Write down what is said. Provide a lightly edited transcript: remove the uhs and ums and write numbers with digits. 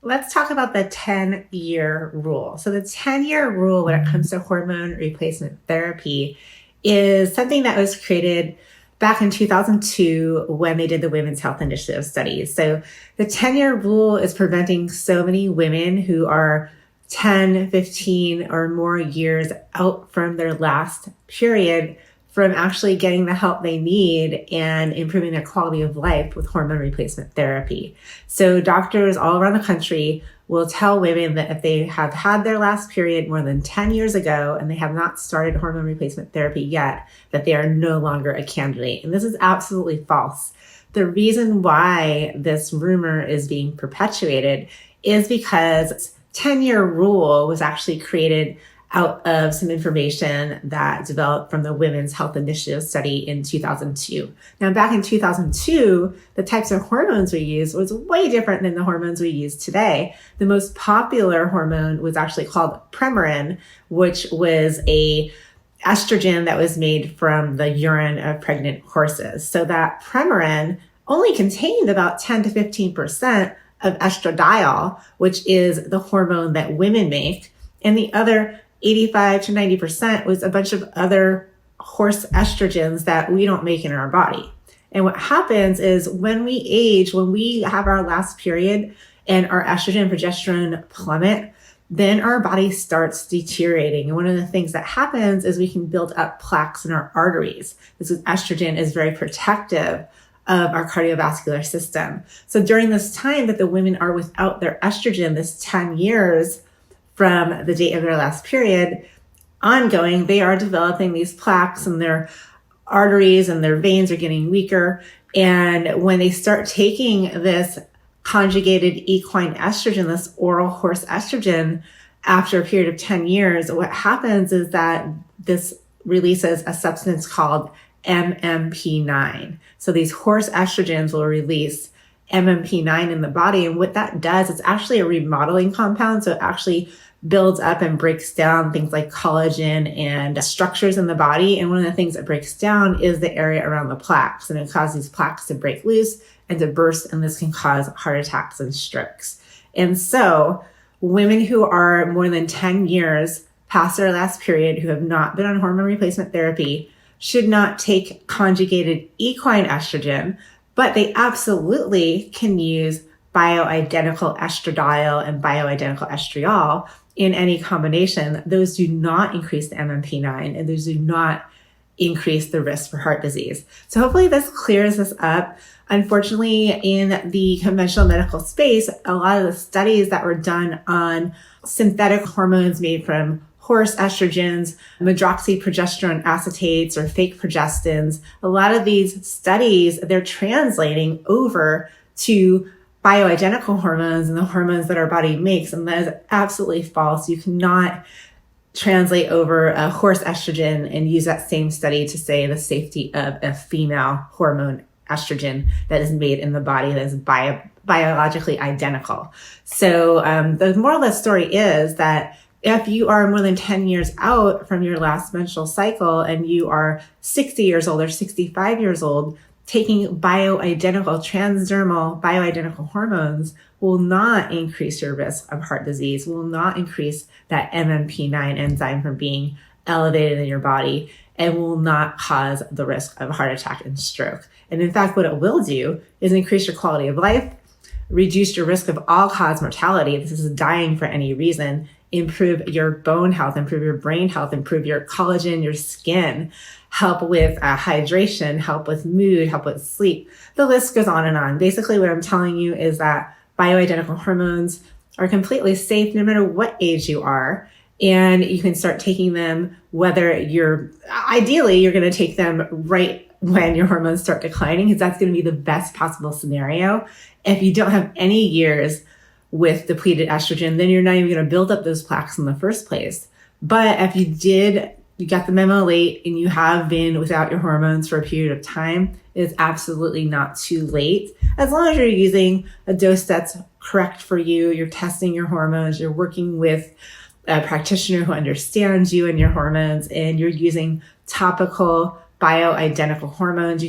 let's talk about the 10-year rule. So the 10-year rule when it comes to hormone replacement therapy is something that was created back in 2002 when they did the Women's Health Initiative studies. So the 10-year rule is preventing so many women who are 10, 15 or more years out from their last period from actually getting the help they need and improving their quality of life with hormone replacement therapy. So doctors all around the country will tell women that if they have had their last period more than 10 years ago and they have not started hormone replacement therapy yet, that they are no longer a candidate. And this is absolutely false. The reason why this rumor is being perpetuated is because 10-year rule was actually created out of some information that developed from the Women's Health Initiative study in 2002. Now, back in 2002, the types of hormones we used was way different than the hormones we use today. The most popular hormone was actually called Premarin, which was a estrogen that was made from the urine of pregnant horses. So that Premarin only contained about 10 to 15% of estradiol, which is the hormone that women make, and the other 85 to 90% was a bunch of other horse estrogens that we don't make in our body. And what happens is when we age, when we have our last period and our estrogen and progesterone plummet, then our body starts deteriorating. And one of the things that happens is we can build up plaques in our arteries. This is estrogen is very protective of our cardiovascular system. So during this time that the women are without their estrogen, this 10 years from the date of their last period ongoing, they are developing these plaques and their arteries and their veins are getting weaker. And when they start taking this conjugated equine estrogen, this oral horse estrogen, after a period of 10 years, what happens is that this releases a substance called MMP9. So these horse estrogens will release MMP9 in the body. And what that does, it's actually a remodeling compound. So it actually builds up and breaks down things like collagen and structures in the body. And one of the things that breaks down is the area around the plaques. And it causes these plaques to break loose and to burst. And this can cause heart attacks and strokes. And so women who are more than 10 years past their last period, who have not been on hormone replacement therapy, should not take conjugated equine estrogen, but they absolutely can use bioidentical estradiol and bioidentical estriol in any combination. Those do not increase the MMP9 and those do not increase the risk for heart disease. So hopefully this clears this up. Unfortunately, in the conventional medical space, a lot of the studies that were done on synthetic hormones made from horse estrogens, medroxyprogesterone acetates, or fake progestins, a lot of these studies, they're translating over to bioidentical hormones and the hormones that our body makes. And that is absolutely false. You cannot translate over a horse estrogen and use that same study to say the safety of a female hormone estrogen that is made in the body that is biologically identical. So the moral of the story is that if you are more than 10 years out from your last menstrual cycle and you are 60 years old or 65 years old, taking bioidentical, transdermal bioidentical hormones will not increase your risk of heart disease, will not increase that MMP9 enzyme from being elevated in your body, and will not cause the risk of heart attack and stroke. And in fact, what it will do is increase your quality of life, reduce your risk of all-cause mortality. This is dying for any reason. Improve your bone health, improve your brain health, improve your collagen, your skin, help with hydration, help with mood, help with sleep. The list goes on and on. Basically, what I'm telling you is that bioidentical hormones are completely safe no matter what age you are. And you can start taking them whether ideally, you're going to take them right when your hormones start declining, because that's going to be the best possible scenario. If you don't have any years with depleted estrogen, then you're not even going to build up those plaques in the first place. But if you got the memo late and you have been without your hormones for a period of time, it's absolutely not too late. As long as you're using a dose that's correct for you, you're testing your hormones, you're working with a practitioner who understands you and your hormones, and you're using topical bioidentical hormones.